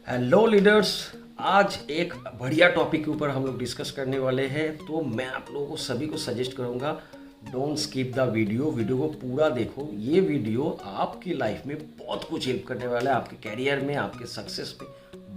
Hello leaders. आज एक बढ़िया टॉपिक के ऊपर हम लोग डिस्कस करने वाले हैं। तो मैं आप लोगों को सभी को सजेस्ट करूंगा, डोंट स्किप द वीडियो को पूरा देखो। ये वीडियो आपकी लाइफ में बहुत कुछ हेल्प करने वाला है, आपके कैरियर में, आपके सक्सेस में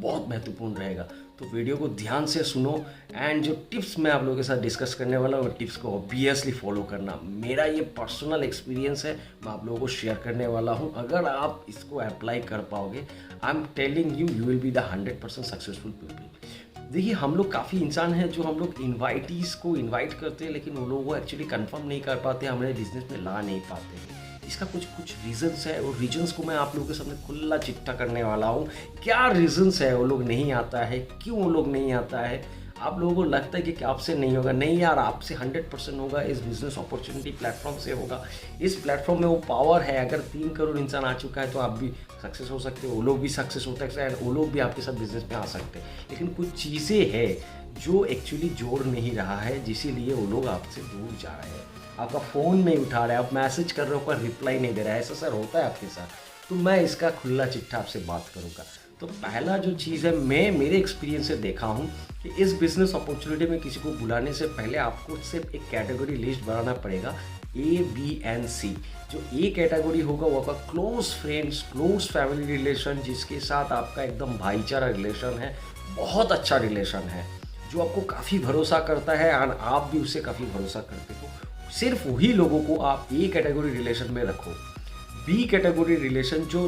बहुत महत्वपूर्ण रहेगा। तो वीडियो को ध्यान से सुनो एंड जो टिप्स मैं आप लोगों के साथ डिस्कस करने वाला हूँ, वो टिप्स को ऑब्वियसली फॉलो करना। मेरा ये पर्सनल एक्सपीरियंस है, मैं आप लोगों को शेयर करने वाला हूँ। अगर आप इसको अप्लाई कर पाओगे, I am telling you, you will be the 100% successful people. देखिए, हम लोग काफ़ी इंसान हैं जो हम लोग इन्वाइटीज़ को इन्वाइट करते हैं, लेकिन वो लोगों को एक्चुअली कंफर्म नहीं कर पाते, हमारे बिजनेस में ला नहीं पाते हैं। इसका कुछ रीजंस है, और रीजंस को मैं आप लोगों के सामने खुला चिट्ठा करने वाला हूँ। क्या रीजंस है वो लोग नहीं आता है, क्यों वो लोग नहीं आता है। आप लोगों को लगता है कि आपसे नहीं होगा, नहीं यार, आपसे 100% होगा। इस बिजनेस अपॉर्चुनिटी प्लेटफॉर्म से होगा। इस प्लेटफॉर्म में वो पावर है। अगर 3 करोड़ इंसान आ चुका है तो आप भी सक्सेस हो सकते हो, वो लोग भी सक्सेस हो सकते हैं, वो लोग भी आपके साथ बिजनेस में आ सकते हैं। लेकिन कुछ चीज़ें हैं जो एक्चुअली जोड़ नहीं रहा है, जिसीलिए वो लोग आपसे दूर जा रहे हैं। आपका फ़ोन नहीं उठा रहा है, आप मैसेज कर रहे हो पर रिप्लाई नहीं दे रहा है। ऐसा सर होता है आपके साथ? तो मैं इसका खुला चिट्ठा आपसे बात करूँगा। तो पहला जो चीज़ है, मैं मेरे एक्सपीरियंस से देखा हूँ कि इस बिज़नेस अपॉर्चुनिटी में किसी को बुलाने से पहले आपको सिर्फ एक कैटेगरी लिस्ट बनाना पड़ेगा, A, B and C। जो ए कैटेगरी होगा वो आपका close friends, close family relation, जिसके साथ आपका एकदम भाईचारा रिलेशन है, बहुत अच्छा रिलेशन है, जो आपको काफ़ी भरोसा करता है और आप भी उससे काफ़ी भरोसा करते हो। सिर्फ वही लोगों को आप ए कैटेगरी रिलेशन में रखो। बी कैटेगरी रिलेशन जो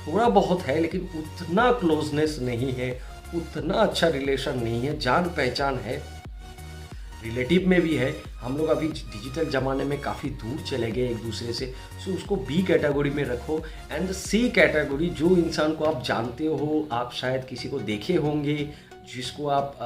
थोड़ा बहुत है, लेकिन उतना क्लोजनेस नहीं है, उतना अच्छा रिलेशन नहीं है, जान पहचान है, रिलेटिव में भी है। हम लोग अभी डिजिटल ज़माने में काफ़ी दूर चले गए एक दूसरे से, सो उसको बी कैटेगरी में रखो। एंड सी कैटेगरी, जो इंसान को आप जानते हो, आप शायद किसी को देखे होंगे, जिसको आप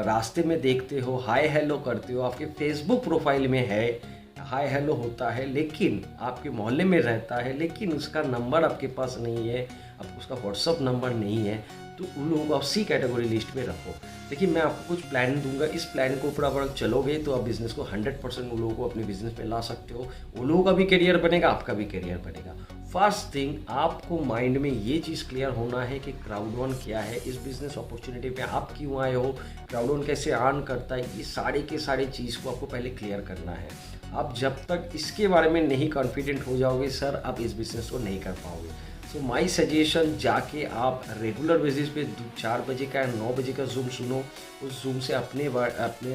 रास्ते में देखते हो, हाय हेलो करते हो, आपके फेसबुक प्रोफाइल में है, हाय हेलो होता है, लेकिन आपके मोहल्ले में रहता है, लेकिन उसका नंबर आपके पास नहीं है, आपको उसका व्हाट्सअप नंबर नहीं है, तो उन लोगों को आप सी कैटेगरी लिस्ट में रखो। देखिए, मैं आपको कुछ प्लान दूंगा, इस प्लान को ऊपर आप चलोगे तो आप बिज़नेस को 100% उन लोगों को अपने बिजनेस में ला सकते हो। उन लोगों का भी करियर बनेगा, आपका भी करियर बनेगा। फर्स्ट थिंग, आपको माइंड में ये चीज़ क्लियर होना है कि क्राउड क्या है, इस बिज़नेस अपॉर्चुनिटी पे आप क्यों आए हो, क्राउड कैसे अर्न करता है, ये सारे के सारे चीज़ को आपको पहले क्लियर करना है। आप जब तक इसके बारे में नहीं कॉन्फिडेंट हो जाओगे सर, आप इस बिज़नेस को नहीं कर पाओगे। सो माई सजेशन, जाके आप रेगुलर बेसिस पे 4 बजे का या 9 बजे का जूम सुनो। उस जूम से अपने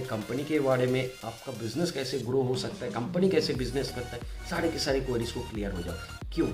कंपनी के बारे में, आपका बिजनेस कैसे ग्रो हो सकता है, कंपनी कैसे बिजनेस करता है, सारे के सारे क्वेरीज को क्लियर हो जाओ। क्यों?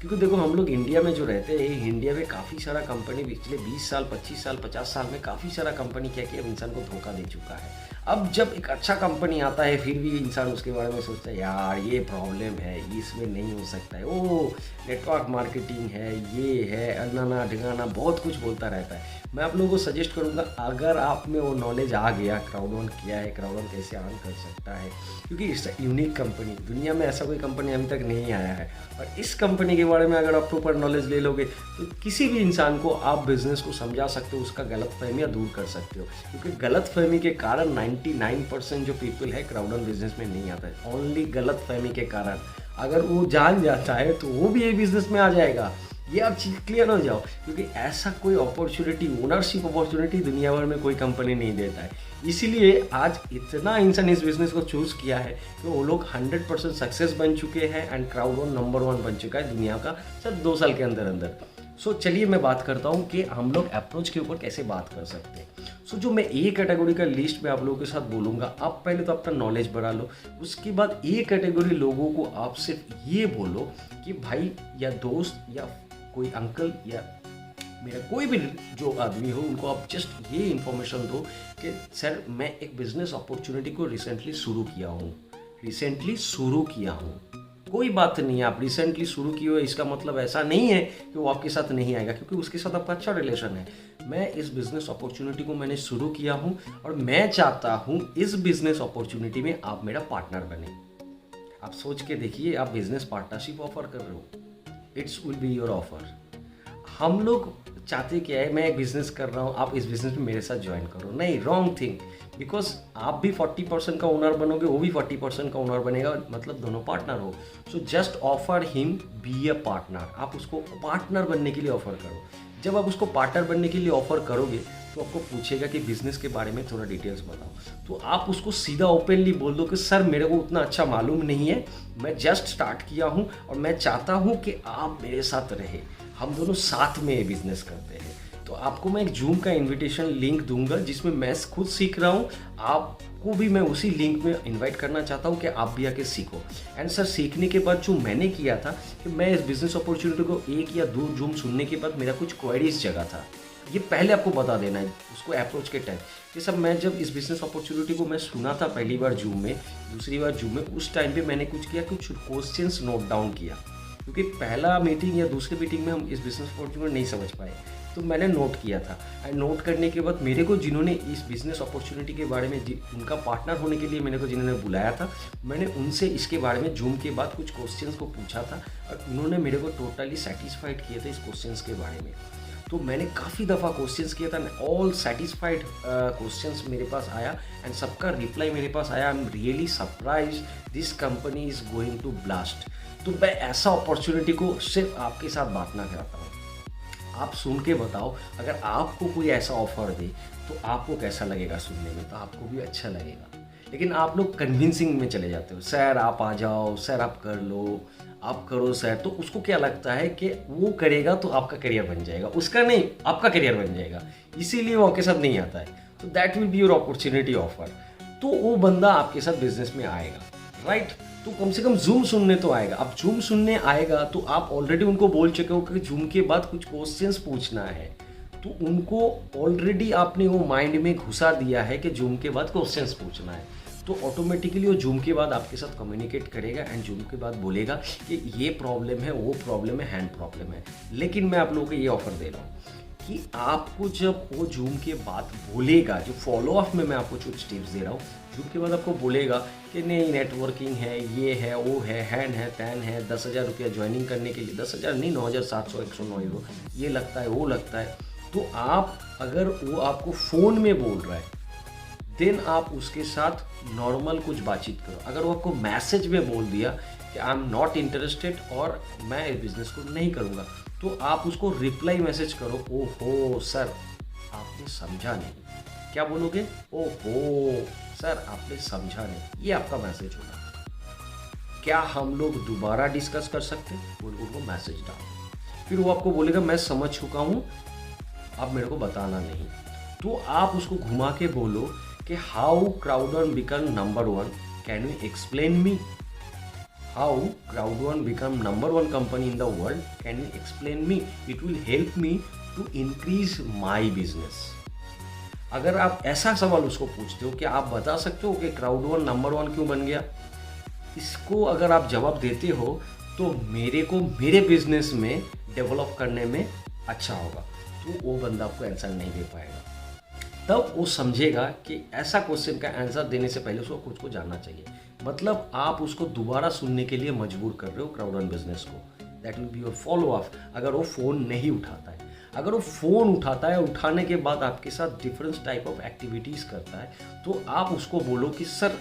क्योंकि देखो, हम लोग इंडिया में जो रहते हैं, इंडिया में काफ़ी सारा कंपनी पिछले 20 साल, 25 साल, 50 साल में काफ़ी सारा कंपनी क्या किया, इंसान को धोखा दे चुका है। अब जब एक अच्छा कंपनी आता है, फिर भी इंसान उसके बारे में सोचता है, यार ये प्रॉब्लम है, इसमें नहीं हो सकता है, ओ नेटवर्क मार्केटिंग है, ये है, अनाना ढिगाना बहुत कुछ बोलता रहता है। मैं आप लोगों को सजेस्ट करूंगा, अगर आप में वो नॉलेज आ गया, क्राउड क्या है, क्राउड कैसे अर्न कर सकता है, क्योंकि इट्स यूनिक कंपनी, दुनिया में ऐसा कोई कंपनी अभी तक नहीं आया है। और इस कंपनी के बारे में अगर आप प्रॉपर नॉलेज ले लोगे तो किसी भी इंसान को आप बिजनेस को समझा सकते हो, उसका गलतफहमियां दूर कर सकते हो। क्योंकि गलतफहमी के कारण 99% जो पीपल है क्राउड बिजनेस में नहीं आता है, ओनली गलतफहमी के कारण। अगर वो जान जाता है तो वो भी ये बिजनेस में आ जाएगा। ये आप चीज़ क्लियर हो जाओ, क्योंकि ऐसा कोई अपॉर्चुनिटी, ओनरशिप अपॉर्चुनिटी दुनिया भर में कोई कंपनी नहीं देता है। इसीलिए आज इतना इंसान इस बिजनेस को चूज़ किया है कि वो लोग 100% सक्सेस बन चुके हैं एंड क्राउड नंबर 1 बन चुका है दुनिया का सिर्फ 2 साल के अंदर अंदर। सो चलिए मैं बात करता हूँ कि हम लोग अप्रोच के ऊपर कैसे बात कर सकते हैं। सो जो मैं ए कैटेगरी का लिस्ट में आप लोगों के साथ बोलूँगा, आप पहले तो अपना नॉलेज बढ़ा लो। उसके बाद ए कैटेगरी लोगों को आप सिर्फ ये बोलो कि भाई या दोस्त या कोई अंकल या मेरा कोई भी जो आदमी हो, उनको आप जस्ट ये इन्फॉर्मेशन दो कि सर, मैं एक बिजनेस अपॉर्चुनिटी को रिसेंटली शुरू किया हूँ। कोई बात नहीं है, आप रिसेंटली शुरू किए हो, इसका मतलब ऐसा नहीं है कि वो आपके साथ नहीं आएगा, क्योंकि उसके साथ आपका अच्छा रिलेशन है। मैं इस बिजनेस अपॉर्चुनिटी को मैंने शुरू किया हूँ और मैं चाहता हूँ इस बिजनेस अपॉर्चुनिटी में आप मेरा पार्टनर बने। आप सोच के देखिए, आप बिजनेस पार्टनरशिप ऑफर कर रहे हो, it's will be your offer. हम लोग चाहते क्या है, मैं एक बिजनेस कर रहा हूँ, आप इस बिजनेस में मेरे साथ ज्वाइन करो। नहीं, रॉन्ग थिंग। बिकॉज आप भी 40% का ओनर बनोगे, वो भी 40% का ओनर बनेगा, मतलब दोनों पार्टनर हो। So just offer him B ए पार्टनर। आप उसको पार्टनर बनने के लिए ऑफर करो। जब आप उसको पार्टनर बनने के लिए ऑफर करोगे तो आपको पूछेगा कि बिजनेस के बारे में थोड़ा डिटेल्स बताओ, तो आप उसको सीधा ओपनली बोल दो कि सर मेरे को उतना अच्छा मालूम नहीं है, मैं जस्ट स्टार्ट किया हूँ और मैं चाहता हूँ कि आप मेरे साथ रहे, हम दोनों साथ में ये बिजनेस करते हैं। तो आपको मैं एक जूम का इनविटेशन लिंक दूंगा जिसमें मैं खुद सीख रहा हूँ, आपको भी मैं उसी लिंक में इनवाइट करना चाहता हूँ कि आप भी आके सीखो। एंड सर सीखने के बाद जो मैंने किया था कि मैं इस बिजनेस अपॉर्चुनिटी को 1 या 2 जूम सुनने के बाद मेरा कुछ क्वेरीज जगह था, ये पहले आपको बता देना है उसको अप्रोच के टाइम कि सब मैं जब इस बिजनेस अपॉर्चुनिटी को मैं सुना था पहली बार जूम में, दूसरी बार जूम में, उस टाइम पे मैंने कुछ किया, कुछ क्वेश्चंस नोट डाउन किया, क्योंकि पहला मीटिंग या दूसरी मीटिंग में हम इस बिजनेस अपॉर्चुनिटी नहीं समझ पाए, तो मैंने नोट किया था। एंड नोट करने के बाद मेरे को जिन्होंने इस बिजनेस अपॉर्चुनिटी के बारे में उनका पार्टनर होने के लिए मेरे को जिन्होंने बुलाया था, मैंने उनसे इसके बारे में जूम के बाद कुछ क्वेश्चंस को पूछा था और उन्होंने मेरे को टोटली सेटिस्फाइड किए थे इस क्वेश्चंस के बारे में। तो मैंने काफ़ी दफ़ा क्वेश्चंस किया था, ऑल सेटिस्फाइड क्वेश्चंस मेरे पास आया एंड सबका रिप्लाई मेरे पास आया। I am really surprise, this company is going to blast. तो मैं ऐसा अपॉर्चुनिटी को सिर्फ आपके साथ बांटना चाहता हूँ। आप सुन के बताओ, अगर आपको कोई ऐसा ऑफर दे तो आपको कैसा लगेगा सुनने में, तो आपको भी अच्छा लगेगा। लेकिन आप लोग कन्विंसिंग में चले जाते हो, सर आप आ जाओ, सर आप कर लो, आप करो सर, तो उसको क्या लगता है कि वो करेगा तो आपका करियर बन जाएगा, उसका नहीं आपका करियर बन जाएगा, इसीलिए वो आपके साथ नहीं आता है। तो that will be your opportunity offer. तो वो बंदा आपके साथ बिजनेस में आएगा, राइट? तो कम से कम जूम सुनने तो आएगा। अब जूम सुनने आएगा तो आप ऑलरेडी उनको बोल चुके हो कि जूम के बाद कुछ क्वेश्चंस पूछना है, तो उनको ऑलरेडी आपने वो माइंड में घुसा दिया है कि जूम के बाद क्वेश्चंस पूछना है, तो ऑटोमेटिकली वो जूम के बाद आपके साथ कम्युनिकेट करेगा एंड जूम के बाद बोलेगा कि ये प्रॉब्लम है, वो प्रॉब्लम है, हैंड प्रॉब्लम है। लेकिन मैं आप लोगों को ये ऑफर दे रहा हूँ कि आपको जब वो जूम के बाद बोलेगा, जो फॉलो अप में मैं आपको कुछ टिप्स दे रहा हूँ, जूम के बाद आपको बोलेगा कि नहीं नेटवर्किंग है, ये है, वो है, हैंड है, तैन है, 10,000 रुपया ज्वाइनिंग करने के लिए, 10,000 नहीं 9,700 109 यूरो, ये लगता है, वो लगता है। तो आप अगर वो आपको फ़ोन में बोल रहा है देन आप उसके साथ नॉर्मल कुछ बातचीत करो। अगर वो आपको मैसेज में बोल दिया कि आई एम नॉट इंटरेस्टेड और मैं इस बिज़नेस को नहीं करूँगा, तो आप उसको रिप्लाई मैसेज करो, ओहो सर आपने समझा नहीं। क्या बोलोगे? ओहो सर आपने समझा नहीं, ये आपका मैसेज होगा। क्या हम लोग दोबारा डिस्कस कर सकते हैं? वो उनको मैसेज डालो, फिर वो आपको बोलेगा मैं समझ चुका हूँ, आप मेरे को बताना नहीं। तो आप उसको घुमा के बोलो कि how Crowdan become number 1, can you explain me how Crowdan become number 1 company in the world, can you explain me, it will help me to increase my business. अगर आप ऐसा सवाल उसको पूछते हो कि आप बता सकते हो कि क्राउड1 नंबर 1 क्यों बन गया, इसको अगर आप जवाब देते हो तो मेरे को मेरे बिजनेस में डेवलप करने में अच्छा होगा, तो वो बंदा आपको आंसर नहीं दे पाएगा। तब वो समझेगा कि ऐसा क्वेश्चन का आंसर देने से पहले उसको खुद को जानना चाहिए। मतलब आप उसको दोबारा सुनने के लिए मजबूर कर रहे हो क्राउड1 बिजनेस को। That will be your follow up. अगर वो फ़ोन नहीं उठाता है, अगर वो फ़ोन उठाता है, उठाने के बाद आपके साथ डिफरेंट टाइप ऑफ एक्टिविटीज़ करता है, तो आप उसको बोलो कि सर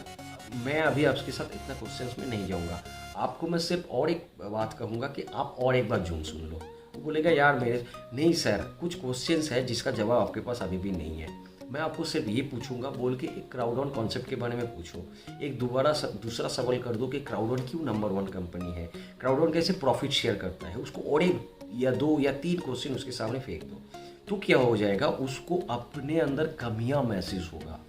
मैं अभी आपके साथ इतना क्वेश्चंस में नहीं जाऊँगा, आपको मैं सिर्फ और एक बात कहूँगा कि आप और एक बार जूम सुन लो। वो बोलेगा यार मेरे नहीं सर, कुछ क्वेश्चंस है जिसका जवाब आपके पास अभी भी नहीं है, मैं आपको सिर्फ ये पूछूंगा, बोल के एक क्राउड1 कॉन्सेप्ट के बारे में पूछो। एक दूसरा सवाल कर दो कि क्राउड1 क्यों नंबर 1 कंपनी है, क्राउड1 कैसे प्रॉफिट शेयर करता है, उसको और 1 या 2 या 3 क्वेश्चन उसके सामने फेंक दो। तो क्या हो जाएगा, उसको अपने अंदर कमियां महसूस होगा।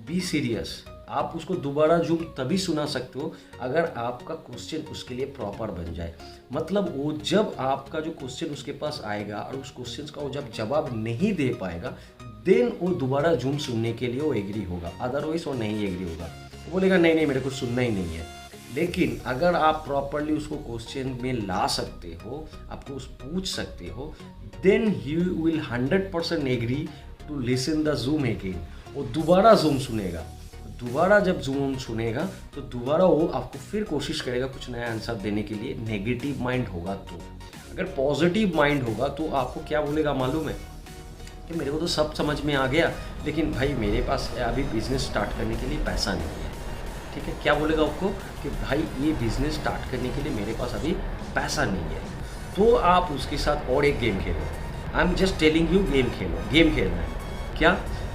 Be serious. आप उसको दोबारा जूम तभी सुना सकते हो अगर आपका क्वेश्चन उसके लिए प्रॉपर बन जाए। मतलब वो जब आपका जो क्वेश्चन उसके पास आएगा और उस क्वेश्चन का वो जब जवाब नहीं दे पाएगा, देन वो दोबारा जूम सुनने के लिए वो एग्री होगा, अदरवाइज वो नहीं एग्री होगा। वो बोलेगा नहीं नहीं मेरे को सुनना ही नहीं है। लेकिन अगर आप प्रॉपरली उसको क्वेश्चन में ला सकते हो, आपको पूछ सकते हो, then you will 100% agree to listen the Zoom again. वो दोबारा जूम सुनेगा, दोबारा जब जूम सुनेगा तो दोबारा वो आपको फिर कोशिश करेगा कुछ नया आंसर देने के लिए। नेगेटिव माइंड होगा तो, अगर पॉजिटिव माइंड होगा तो आपको क्या बोलेगा मालूम है कि मेरे को तो सब समझ में आ गया, लेकिन भाई मेरे पास अभी बिज़नेस स्टार्ट करने के लिए पैसा नहीं है। ठीक है, क्या बोलेगा आपको कि भाई ये बिज़नेस स्टार्ट करने के लिए मेरे पास अभी पैसा नहीं है। तो आप उसके साथ और एक गेम खेलो I am just telling you game खेलो, गेम खेलना है क्या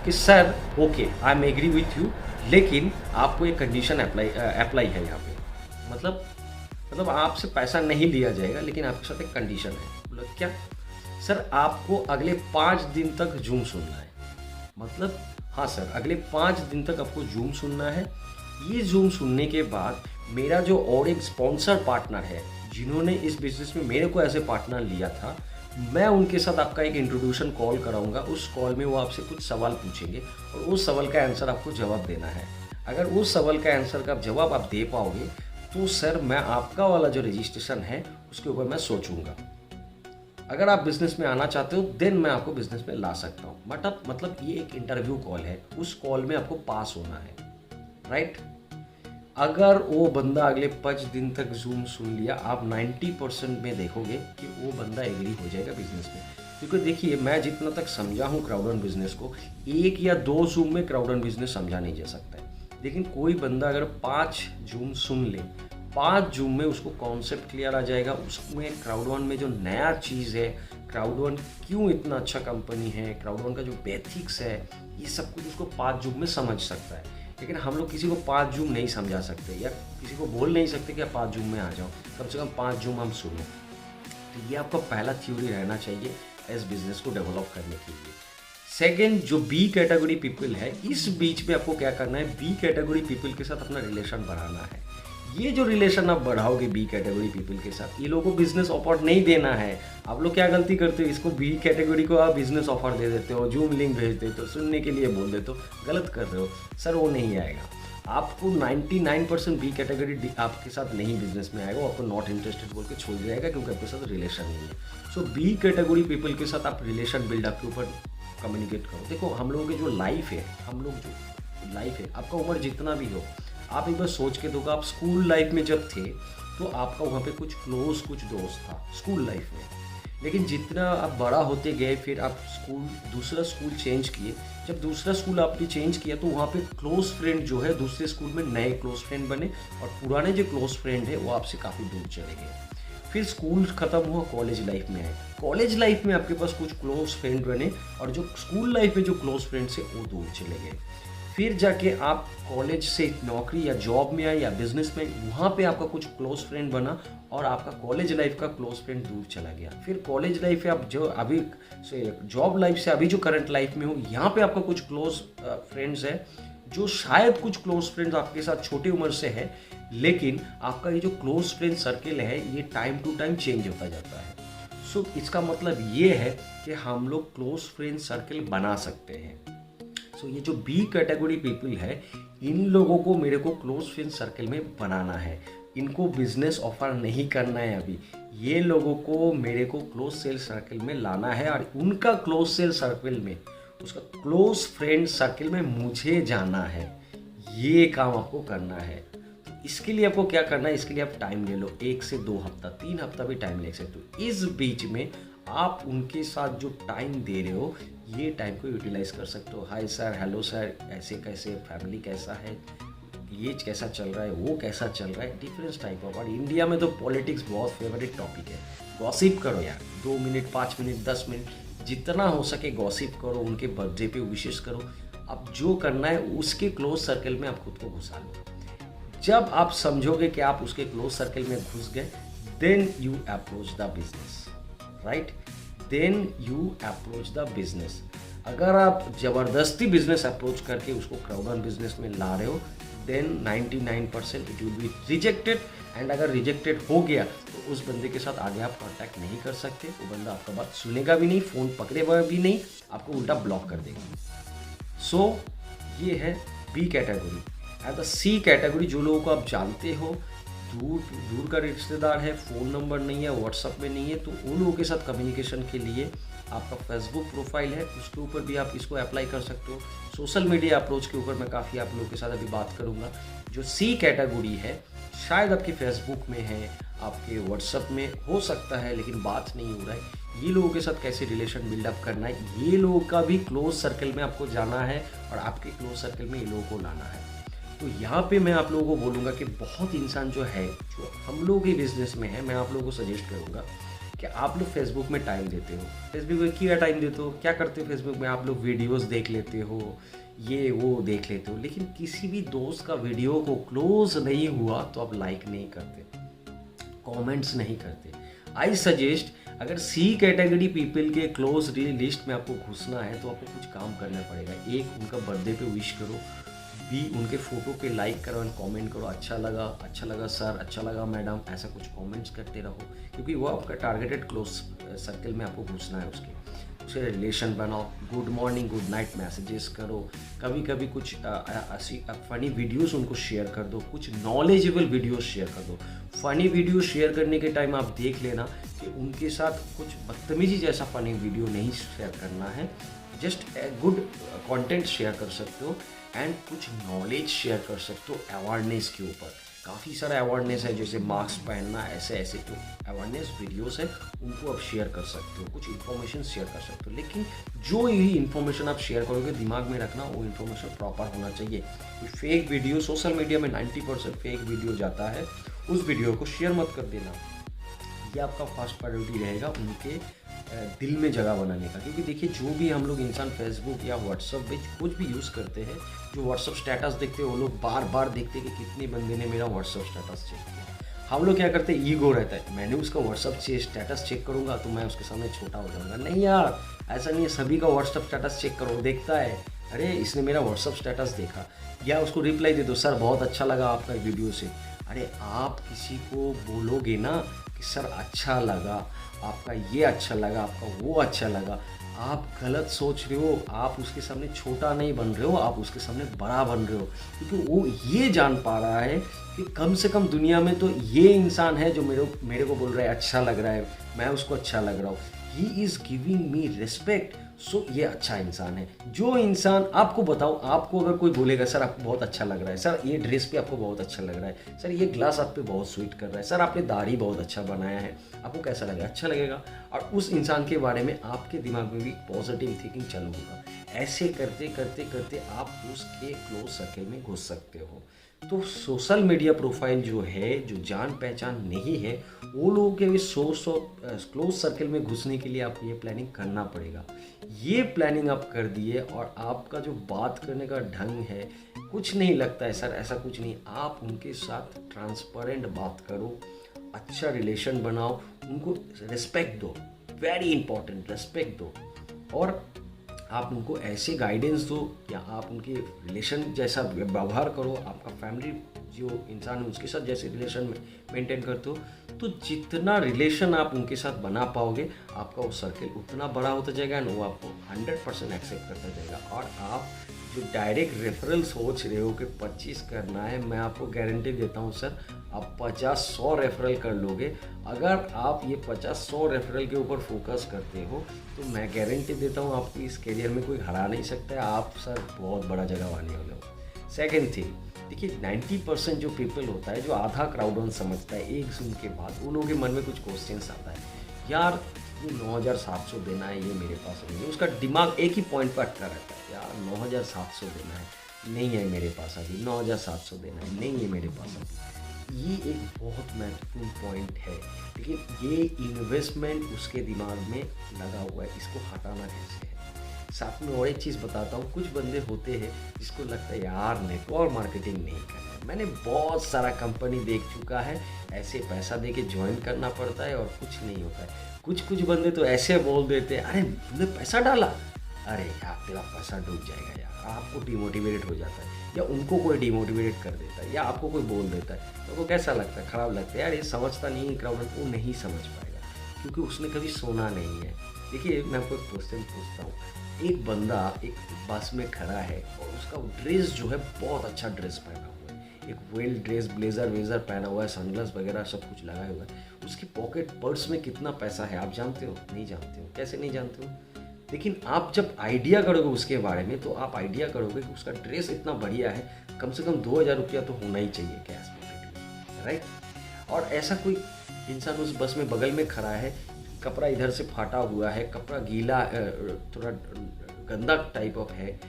कि sir okay I am agree with you, लेकिन आपको एक कंडीशन अप्लाई है यहाँ पे, मतलब आपसे पैसा नहीं लिया जाएगा, लेकिन आपके साथ एक कंडीशन है। बोला क्या सर, आपको अगले 5 दिन तक जूम सुनना है। मतलब हाँ सर, अगले 5 दिन तक आपको जूम सुनना है। ये जूम सुनने के बाद मेरा जो और एक स्पॉन्सर पार्टनर है जिन्होंने इस बिजनेस में मेरे को ऐसे पार्टनर लिया था, मैं उनके साथ आपका एक इंट्रोड्यूशन कॉल कराऊंगा। उस कॉल में वो आपसे कुछ सवाल पूछेंगे और उस सवाल का आंसर आपको जवाब देना है। अगर उस सवाल का आंसर का जवाब आप दे पाओगे तो सर मैं आपका वाला जो रजिस्ट्रेशन है उसके ऊपर मैं सोचूंगा। अगर आप बिजनेस में आना चाहते हो देन मैं आपको बिजनेस में ला सकता हूँ। बट अब मतलब ये एक इंटरव्यू कॉल है, उस कॉल में आपको पास होना है, राइट। अगर वो बंदा अगले 5 दिन तक जूम सुन लिया, आप 90% में देखोगे कि वो बंदा एग्री हो जाएगा बिजनेस में। क्योंकि देखिए मैं जितना तक समझा हूँ क्राउड बिजनेस को, 1 या 2 जूम में क्राउड बिजनेस समझा नहीं जा सकता है। लेकिन कोई बंदा अगर 5 जूम सुन ले, 5 जूम में उसको कॉन्सेप्ट क्लियर आ जाएगा, उसमें क्राउड में जो नया चीज़ है, क्राउड क्यों इतना अच्छा कंपनी है, क्राउड का जो बेसिक्स है, ये सब कुछ उसको 5 जूम में समझ सकता है। लेकिन हम लोग किसी को 5 जूम नहीं समझा सकते या किसी को बोल नहीं सकते कि आप 5 जूम में आ जाओ, कम से कम 5 जूम हम सुनो। तो ये आपका पहला थ्योरी रहना चाहिए इस बिजनेस को डेवलप करने के लिए। सेकेंड, जो बी कैटेगरी पीपल है, इस बीच में आपको क्या करना है, बी कैटेगरी पीपल के साथ अपना रिलेशन बढ़ाना है। ये जो रिलेशन आप बढ़ाओगे बी कैटेगरी पीपल के साथ, ये लोगों को बिजनेस ऑफर नहीं देना है। आप लोग क्या गलती करते हो, इसको बी कैटेगरी को आप बिजनेस ऑफर दे देते हो, जूम लिंक भेज देते हो, सुनने के लिए बोल देते हो, गलत कर रहे हो सर, वो नहीं आएगा। आपको 99% बी कैटेगरी आपके साथ नहीं बिजनेस में आएगा, आपको नॉट इंटरेस्टेड बोल के छोड़ जाएगा क्योंकि आपके साथ रिलेशन नहीं है। सो बी कैटेगरी पीपल के साथ आप रिलेशन बिल्डअप के ऊपर कम्युनिकेट करो। देखो हम लोगों की जो लाइफ है, आपका उम्र जितना भी हो, आप एक बार सोच के देखो, आप स्कूल लाइफ में जब थे तो आपका वहाँ पे कुछ दोस्त था स्कूल लाइफ में। लेकिन जितना आप बड़ा होते गए, फिर आप दूसरा स्कूल चेंज किए। जब दूसरा स्कूल आपने चेंज किया तो वहाँ पे क्लोज फ्रेंड जो है दूसरे स्कूल में नए क्लोज फ्रेंड बने, और पुराने जो क्लोज फ्रेंड है वो आपसे काफ़ी दूर चले गए। फिर स्कूल खत्म हुआ, कॉलेज लाइफ में आए। कॉलेज लाइफ में आपके पास कुछ क्लोज फ्रेंड बने, और जो स्कूल लाइफ में जो क्लोज फ्रेंड्स है वो दूर चले गए। फिर जाके आप कॉलेज से नौकरी या जॉब में आए या बिजनेस में, वहाँ पे आपका कुछ क्लोज फ्रेंड बना और आपका कॉलेज लाइफ का क्लोज फ्रेंड दूर चला गया। फिर कॉलेज लाइफ है, आप जो अभी से जॉब लाइफ से अभी जो करंट लाइफ में हो, यहाँ पे आपका कुछ क्लोज फ्रेंड्स है, जो शायद कुछ क्लोज फ्रेंड्स आपके साथ छोटी उम्र से है, लेकिन आपका ये जो क्लोज फ्रेंड सर्किल है ये टाइम टू टाइम चेंज होता जाता है। सो इसका मतलब ये है कि हम लोग क्लोज फ्रेंड सर्किल बना सकते हैं। सो ये जो बी कैटेगरी पीपल है, इन लोगों को मेरे को क्लोज फ्रेंड सर्किल में बनाना है। इनको बिजनेस ऑफर नहीं करना है अभी, ये लोगों को मेरे को क्लोज सेल सर्किल में लाना है, और उनका क्लोज सेल सर्किल में, उसका क्लोज फ्रेंड सर्किल में मुझे जाना है। ये काम आपको करना है। तो इसके लिए आपको क्या करना है, इसके लिए आप टाइम ले लो, 1 से 2 हफ्ता, 3 हफ्ता भी टाइम ले सकते हो। इस बीच में आप उनके साथ जो टाइम दे रहे हो, ये टाइम को यूटिलाइज कर सकते हो। हाय सर, हेलो सर, ऐसे कैसे, फैमिली कैसा है, ये कैसा चल रहा है, वो कैसा चल रहा है, डिफरेंस टाइप ऑफ। और इंडिया में तो पॉलिटिक्स बहुत फेवरेट टॉपिक है। गॉसिप करो यार, 2 मिनट, 5 मिनट, 10 मिनट, जितना हो सके गॉसिप करो, उनके बर्थडे पे विशेष करो। अब जो करना है उसके क्लोज सर्कल में आप खुद को घुसा लो। जब आप समझोगे कि आप उसके क्लोज सर्कल में घुस गए, then you approach the business, right, then you approach the business. अगर आप ज़बरदस्ती बिजनेस अप्रोच करके उसको क्राउड बिजनेस में ला रहे हो, then 99% it will be rejected. And अगर रिजेक्टेड हो गया तो उस बंदे के साथ आगे आप कांटेक्ट नहीं कर सकते। वो बंदा आपका बात सुनेगा भी नहीं, फ़ोन पकड़ेगा भी नहीं, आपको उल्टा ब्लॉक कर देगा। सो ये है B category. And the C category, जो लोगों को आप जानते हो, दूर का रिश्तेदार है, फ़ोन नंबर नहीं है, व्हाट्सअप में नहीं है, तो उन लोगों के साथ कम्युनिकेशन के लिए आपका फेसबुक प्रोफाइल है, उसके ऊपर भी आप इसको अप्लाई कर सकते हो। सोशल मीडिया अप्रोच के ऊपर मैं काफ़ी आप लोगों के साथ अभी बात करूँगा। जो सी कैटेगरी है, शायद आपके फेसबुक में है, आपके व्हाट्सअप में हो सकता है, लेकिन बात नहीं हो रहा है। ये लोगों के साथ कैसे रिलेशन बिल्डअप करना है, ये लोगों का भी क्लोज सर्कल में आपको जाना है, और आपके क्लोज सर्कल में ये लोगों को लाना है। तो यहाँ पे मैं आप लोगों को बोलूँगा कि बहुत इंसान जो है, जो हम लोग ही बिजनेस में है, मैं आप लोगों को सजेस्ट करूँगा कि आप लोग फेसबुक में टाइम देते हो। फेसबुक में क्या टाइम देते हो, क्या करते हो फेसबुक में? आप लोग वीडियोस देख लेते हो, ये वो देख लेते हो, लेकिन किसी भी दोस्त का वीडियो को क्लोज नहीं हुआ तो आप लाइक नहीं करते, कमेंट्स नहीं करते। आई सजेस्ट, अगर सी कैटेगरी पीपल के क्लोज लिस्ट में आपको घुसना है तो आपको कुछ काम करना पड़ेगा। एक, उनका बर्थडे पे विश करो। बी, उनके फ़ोटो पे लाइक करो एंड कमेंट करो, अच्छा लगा सर, अच्छा लगा मैडम, ऐसा कुछ कमेंट्स करते रहो, क्योंकि वो आपका टारगेटेड क्लोज सर्कल में आपको घुसना है। उसके रिलेशन बनाओ, good morning good night messages करो, कभी कभी कुछ फ़नी वीडियोस उनको शेयर कर दो, कुछ नॉलेजेबल वीडियोस शेयर कर दो। फ़नी वीडियो शेयर करने के टाइम आप देख लेना कि उनके साथ कुछ बदतमीजी जैसा फ़नी वीडियो नहीं शेयर करना है, जस्ट गुड कंटेंट शेयर कर सकते हो एंड कुछ नॉलेज शेयर कर सकते हो अवेयरनेस के ऊपर। काफ़ी सारा अवेयरनेस है, जैसे मास्क पहनना, ऐसे ऐसे जो अवेयरनेस वीडियोस है उनको आप शेयर कर सकते हो, कुछ इन्फॉर्मेशन शेयर कर सकते हो। लेकिन जो ये इन्फॉर्मेशन आप शेयर करोगे, दिमाग में रखना वो इन्फॉर्मेशन प्रॉपर होना चाहिए। कोई फेक वीडियो, सोशल मीडिया में 90% फेक वीडियो जाता है, उस वीडियो को शेयर मत कर देना। ये आपका फर्स्ट प्रायोरिटी रहेगा उनके दिल में जगह बनाने का। क्योंकि देखिए, जो भी हम लोग इंसान फेसबुक या व्हाट्सअप पे कुछ भी यूज़ करते हैं, जो व्हाट्सअप स्टेटस देखते हैं वो लोग बार बार देखते हैं कि कितने बंदे ने मेरा व्हाट्सअप स्टेटस चेक किया। हम लोग क्या करते हैं, ईगो रहता है, मैंने उसका व्हाट्सअप स्टेटस चेक करूँगा तो मैं उसके सामने छोटा हो जाऊँगा। नहीं यार, ऐसा नहीं है, सभी का व्हाट्सअप स्टेटस चेक करो, देखता है, अरे इसने मेरा व्हाट्सअप स्टेटस देखा, या उसको रिप्लाई दे दो, सर बहुत अच्छा लगा आपका वीडियो से। अरे आप किसी को बोलोगे ना कि सर अच्छा लगा, आपका ये अच्छा लगा, आपका वो अच्छा लगा, आप गलत सोच रहे हो, आप उसके सामने छोटा नहीं बन रहे हो, आप उसके सामने बड़ा बन रहे हो। क्योंकि वो ये जान पा रहा है कि कम से कम दुनिया में तो ये इंसान है जो मेरे को बोल रहा है अच्छा लग रहा है, मैं उसको अच्छा लग रहा हूँ, he is giving me respect, so ये अच्छा इंसान है। जो इंसान, आपको बताओ, आपको अगर कोई बोलेगा सर आपको बहुत अच्छा लग रहा है, सर ये ड्रेस पे आपको बहुत अच्छा लग रहा है, सर ये ग्लास आप पे बहुत स्वीट कर रहा है, सर आपने दाढ़ी बहुत अच्छा बनाया है, आपको कैसा लगेगा? अच्छा लगेगा। और उस इंसान के बारे में आपके दिमाग में भी पॉजिटिव थिंकिंग चालू होगा। ऐसे करते करते करते आप उसके क्लोज सर्कल में घुस सकते हो। तो सोशल मीडिया प्रोफाइल जो है, जो जान पहचान नहीं है, वो लोगों के भी क्लोज सर्कल में घुसने के लिए आपको ये प्लानिंग करना पड़ेगा। ये प्लानिंग आप कर दिए और आपका जो बात करने का ढंग है, कुछ नहीं लगता है सर, ऐसा कुछ नहीं। आप उनके साथ ट्रांसपेरेंट बात करो, अच्छा रिलेशन बनाओ, उनको रिस्पेक्ट दो, वेरी इंपॉर्टेंट, रिस्पेक्ट दो। और आप उनको ऐसे गाइडेंस दो या आप उनके रिलेशन जैसा व्यवहार करो, आपका फैमिली जो इंसान है उसके साथ जैसे रिलेशन मेंटेन करते हो, तो जितना रिलेशन आप उनके साथ बना पाओगे, आपका वो सर्कल उतना बड़ा होता जाएगा एंड वो आपको 100% एक्सेप्ट करता जाएगा। और आप जो डायरेक्ट रेफरल सोच रहे हो कि 25 करना है, मैं आपको गारंटी देता हूँ सर, आप 50-100 रेफरल कर लोगे। अगर आप ये 50-100 रेफरल के ऊपर फोकस करते हो तो मैं गारंटी देता हूँ आपको इस करियर में कोई हरा नहीं सकता है, आप सर बहुत बड़ा जगह आने वाले हो। सेकेंड थिंग, देखिए 90% जो पीपल होता है, जो आधा क्राउड समझता है, एक सुन के बाद उन लोगों के मन में कुछ क्वेश्चंस आता है, यार ये 9,700 देना है, ये मेरे पास नहीं है। उसका दिमाग एक ही पॉइंट पर अटका रहता है, यार 9,700 देना है, नहीं है मेरे पास अभी, 9,700 देना है, नहीं है मेरे पास अभी। ये एक बहुत महत्वपूर्ण पॉइंट है, लेकिन ये इन्वेस्टमेंट उसके दिमाग में लगा हुआ है, इसको हटाना कैसे है। साथ में और एक चीज़ बताता हूँ, कुछ बंदे होते हैं जिसको लगता है यार नेटवर्क मार्केटिंग नहीं करना है, मैंने बहुत सारा कंपनी देख चुका है, ऐसे पैसा दे के ज्वाइन करना पड़ता है और कुछ नहीं होता है। कुछ बंदे तो ऐसे बोल देते हैं, अरे तुमने पैसा डाला, अरे यार तेरा पैसा डूब जाएगा यार, आपको डिमोटिवेटेड हो जाता है, या उनको कोई डिमोटिवेटेड कर देता है, या आपको कोई बोल देता है, तो वो कैसा लगता है, ख़राब लगता है, यार ये समझता नहीं है क्राउड, वो नहीं समझ पाएगा क्योंकि उसने कभी सुना नहीं है। देखिए मैं आपको एक क्वेश्चन पूछता हूँ, एक बंदा एक बस में खड़ा है और उसका ड्रेस जो है बहुत अच्छा ड्रेस पहना हुआ है, एक वेल ड्रेस, ब्लेजर वेजर पहना हुआ है, सनग्लास वगैरह सब कुछ लगाया हुआ है, उसकी पॉकेट पर्स में कितना पैसा है आप जानते हो? नहीं जानते हो। कैसे नहीं जानते हो? लेकिन आप जब आइडिया करोगे उसके बारे में, तो आप आइडिया करोगे कि उसका ड्रेस इतना बढ़िया है, कम से कम 2,000 रुपया तो होना ही चाहिए कैश पॉकेट में, राइट। और ऐसा कोई इंसान उस बस में बगल में खड़ा है, कपड़ा इधर से फाटा हुआ है, कपड़ा गीला, थोड़ा गंदा टाइप ऑफ है,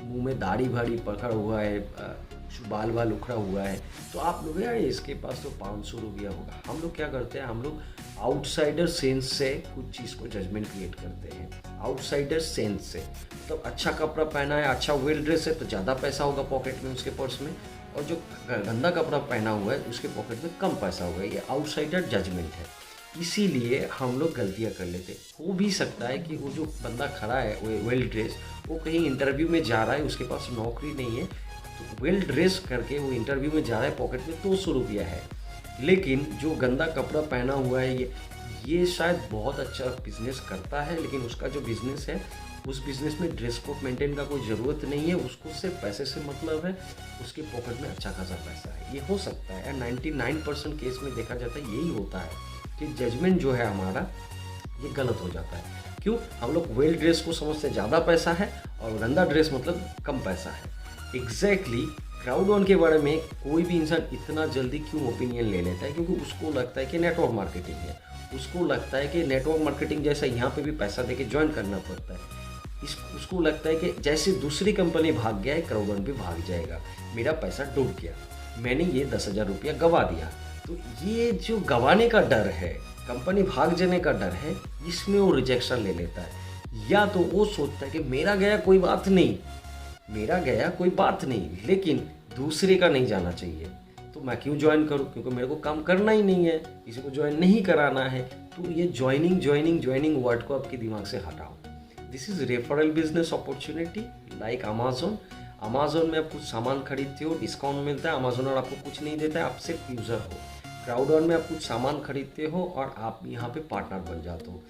मुंह में दाढ़ी भाड़ी पकड़ा हुआ है, बाल उखड़ा हुआ है, तो आप लोग यार इसके पास तो 500 रुपया होगा। हम लोग क्या करते हैं, हम लोग आउटसाइडर सेंस से कुछ चीज़ को जजमेंट क्रिएट करते हैं। आउटसाइडर सेंस से मतलब अच्छा कपड़ा पहना है, अच्छा वेल ड्रेस है तो ज़्यादा पैसा होगा पॉकेट में, उसके पर्स में, और जो गंदा कपड़ा पहना हुआ है उसके पॉकेट में कम पैसा होगा। ये आउटसाइडर जजमेंट है, इसीलिए हम लोग गलतियाँ कर लेते। हो भी सकता है कि वो जो बंदा खड़ा है वेल ड्रेस, वो कहीं इंटरव्यू में जा रहा है, उसके पास नौकरी नहीं है, तो वेल ड्रेस करके वो इंटरव्यू में जा रहा है, पॉकेट में 200 रुपया है। लेकिन जो गंदा कपड़ा पहना हुआ है ये शायद बहुत अच्छा बिजनेस करता है, लेकिन उसका जो बिजनेस है उस बिजनेस में ड्रेस कोड मेंटेन का कोई ज़रूरत नहीं है, उसको सिर्फ पैसे से मतलब है, उसके पॉकेट में अच्छा खासा पैसा है। ये हो सकता है, 99% केस में देखा जाता है यही होता है कि जजमेंट जो है हमारा ये गलत हो जाता है। क्यों? हम लोग वेल ड्रेस को समझते ज़्यादा पैसा है और गंदा ड्रेस मतलब कम पैसा है। एग्जैक्टली क्राउड ऑन के बारे में कोई भी इंसान इतना जल्दी क्यों ओपिनियन ले लेता है? क्योंकि उसको लगता है कि नेटवर्क मार्केटिंग है, उसको लगता है कि नेटवर्क मार्केटिंग जैसा यहाँ पे भी पैसा देके ज्वाइन करना पड़ता है। उसको लगता है कि जैसे दूसरी कंपनी भाग गया है, क्राउड ऑन भी भाग जाएगा, मेरा पैसा डूब गया, मैंने ये 10,000 रुपया गवा दिया। तो ये जो गंवाने का डर है, कंपनी भाग जाने का डर है, इसमें वो रिजेक्शन ले लेता है। या तो वो सोचता है कि मेरा गया कोई बात नहीं, मेरा गया कोई बात नहीं, लेकिन दूसरे का नहीं जाना चाहिए, तो मैं क्यों ज्वाइन करूं? क्योंकि मेरे को काम करना ही नहीं है, किसी को ज्वाइन नहीं कराना है। तो ये ज्वाइनिंग वर्ड को आपके दिमाग से हटाओ। This is referral business opportunity like Amazon में आप कुछ सामान खरीदते हो, डिस्काउंट मिलता है, अमेजोन और आपको कुछ नहीं देता है, आप सिर्फ यूज़र हो। क्राउड ऑन में आप कुछ सामान खरीदते हो और आप यहाँ पे पार्टनर बन जाते हो।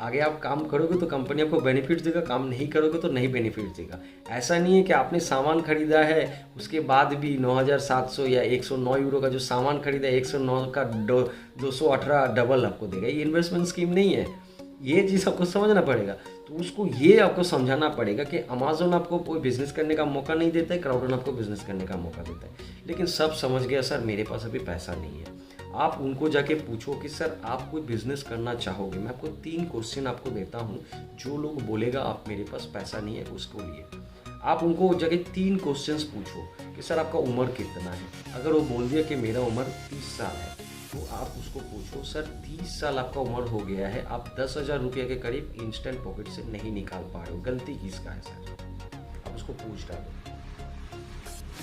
आगे आप काम करोगे तो कंपनी आपको बेनिफिट्स देगा, काम नहीं करोगे तो नहीं बेनिफिट्स देगा। ऐसा नहीं है कि आपने सामान खरीदा है उसके बाद भी 9,700 या 109 यूरो का जो सामान खरीदा है 109 का 218 डबल आपको देगा। ये इन्वेस्टमेंट स्कीम नहीं है, ये चीज़ आपको समझना पड़ेगा। तो उसको ये आपको समझाना पड़ेगा कि अमेजोन आपको कोई बिज़नेस करने का मौका नहीं देता है, क्राउड ऑन आपको बिज़नेस करने का मौका देता है। लेकिन सब समझ गया सर मेरे पास अभी पैसा नहीं है। आप उनको जाके पूछो कि सर आप कोई बिज़नेस करना चाहोगे? मैं आपको 3 क्वेश्चन आपको देता हूँ, जो लोग बोलेगा आप मेरे पास पैसा नहीं है उसको लिए, आप उनको जाके 3 क्वेश्चंस पूछो कि सर आपका उम्र कितना है। अगर वो बोल दिया कि मेरा उम्र 30 साल है, तो आप उसको पूछो सर 30 साल आपका उम्र हो गया है, आप 10,000 रुपये के करीब इंस्टेंट पॉकेट से नहीं निकाल पा रहे हो, गलती किसका है सर? आप उसको पूछ डालो,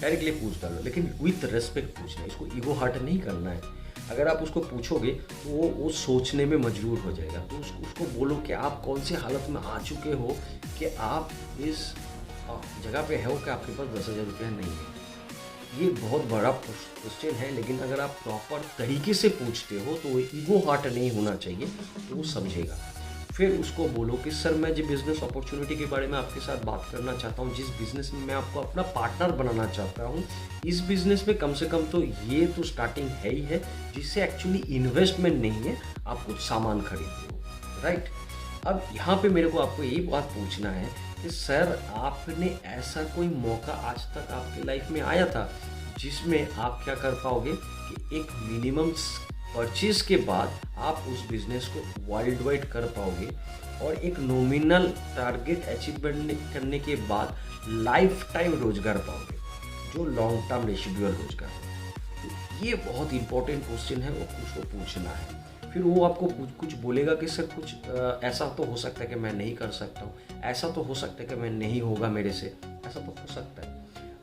डायरेक्टली पूछ डालो, लेकिन विथ रेस्पेक्ट पूछना है, इसको ईगो हर्ट नहीं करना है। अगर आप उसको पूछोगे तो वो सोचने में मजबूर हो जाएगा। तो उसको बोलो कि आप कौन सी हालत में आ चुके हो कि आप इस जगह पे हो कि आपके पास 10,000 रुपया नहीं है। ये बहुत बड़ा क्वेश्चन है, लेकिन अगर आप प्रॉपर तरीके से पूछते हो तो वो ईगो हर्ट नहीं होना चाहिए, तो वो समझेगा। फिर उसको बोलो कि सर मैं जो बिज़नेस अपॉर्चुनिटी के बारे में आपके साथ बात करना चाहता हूँ, जिस बिज़नेस में मैं आपको अपना पार्टनर बनाना चाहता हूँ, इस बिज़नेस में कम से कम तो ये तो स्टार्टिंग है ही है, जिससे एक्चुअली इन्वेस्टमेंट नहीं है, आप कुछ सामान खरीदते हो, राइट? अब यहाँ पे मेरे को आपको यही बात पूछना है कि सर आपने ऐसा कोई मौका आज तक आपकी लाइफ में आया था जिसमें आप क्या कर पाओगे कि एक मिनिमम परचेज के बाद आप उस बिजनेस को वर्ल्ड वाइड कर पाओगे और एक नॉमिनल टारगेट अचीवमेंट करने के बाद लाइफ टाइम रोजगार पाओगे, जो लॉन्ग टर्म रेसिडुअल रोजगार। तो ये बहुत इंपॉर्टेंट क्वेश्चन है, वो उसको पूछना है। फिर वो आपको कुछ बोलेगा कि सर कुछ ऐसा तो हो सकता है कि मैं नहीं कर सकता हूँ, ऐसा तो हो सकता है कि मैं नहीं होगा मेरे से, ऐसा तो हो सकता है।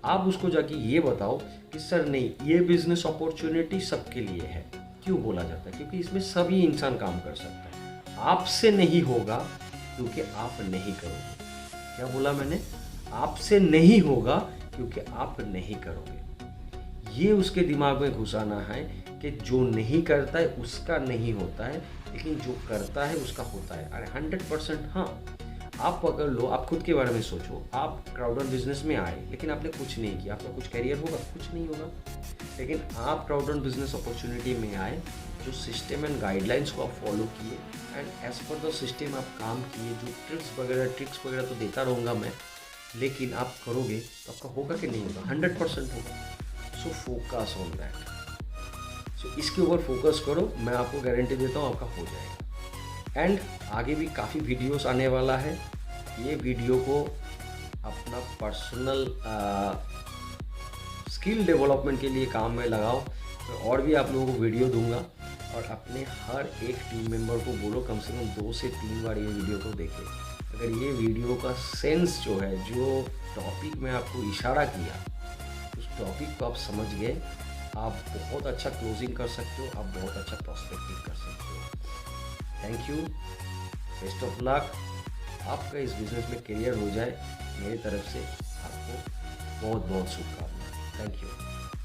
आप उसको जाके ये बताओ कि सर नहीं, ये बिजनेस अपॉर्चुनिटी सबके लिए है। क्यों बोला जाता है? क्योंकि इसमें सभी इंसान काम कर सकता है। आपसे नहीं होगा क्योंकि आप नहीं करोगे। क्या बोला मैंने? आपसे नहीं होगा क्योंकि आप नहीं करोगे। ये उसके दिमाग में घुसाना है कि जो नहीं करता है उसका नहीं होता है, लेकिन जो करता है उसका होता है। अरे 100% हाँ। आप पकड़ लो, आप खुद के बारे में सोचो। आप क्राउड ऑन बिजनेस में आए, लेकिन आपने कुछ नहीं किया, आपका कुछ करियर होगा? कुछ नहीं होगा। लेकिन आप क्राउड ऑन बिजनेस अपॉर्चुनिटी में आए, जो सिस्टम एंड गाइडलाइंस को आप फॉलो किए and as per the system आप काम किए, जो ट्रिक्स वगैरह तो देता रहूँगा मैं, लेकिन आप करोगे तो आपका होगा कि नहीं होगा? 100% होगा। So focus on that. So इसके ऊपर फोकस करो, मैं आपको गारंटी देता हूँ आपका हो जाएगा। एंड आगे भी काफ़ी वीडियोस आने वाला है। ये वीडियो को अपना पर्सनल स्किल डेवलपमेंट के लिए काम में लगाओ। मैं और भी आप लोगों को वीडियो दूंगा, और अपने हर एक टीम मेंबर को बोलो कम से कम 2 से 3 बार ये वीडियो को देखे। अगर ये वीडियो का सेंस जो है, जो टॉपिक में आपको इशारा किया, उस टॉपिक को आप समझ गए, आप बहुत अच्छा क्लोजिंग कर सकते हो, आप बहुत अच्छा प्रॉस्पेक्टिंग कर सकते हो। Thank you, best of luck. आपका इस बिज़नेस में करियर हो जाए, मेरी तरफ से आपको बहुत बहुत शुभकामनाएं। Thank you.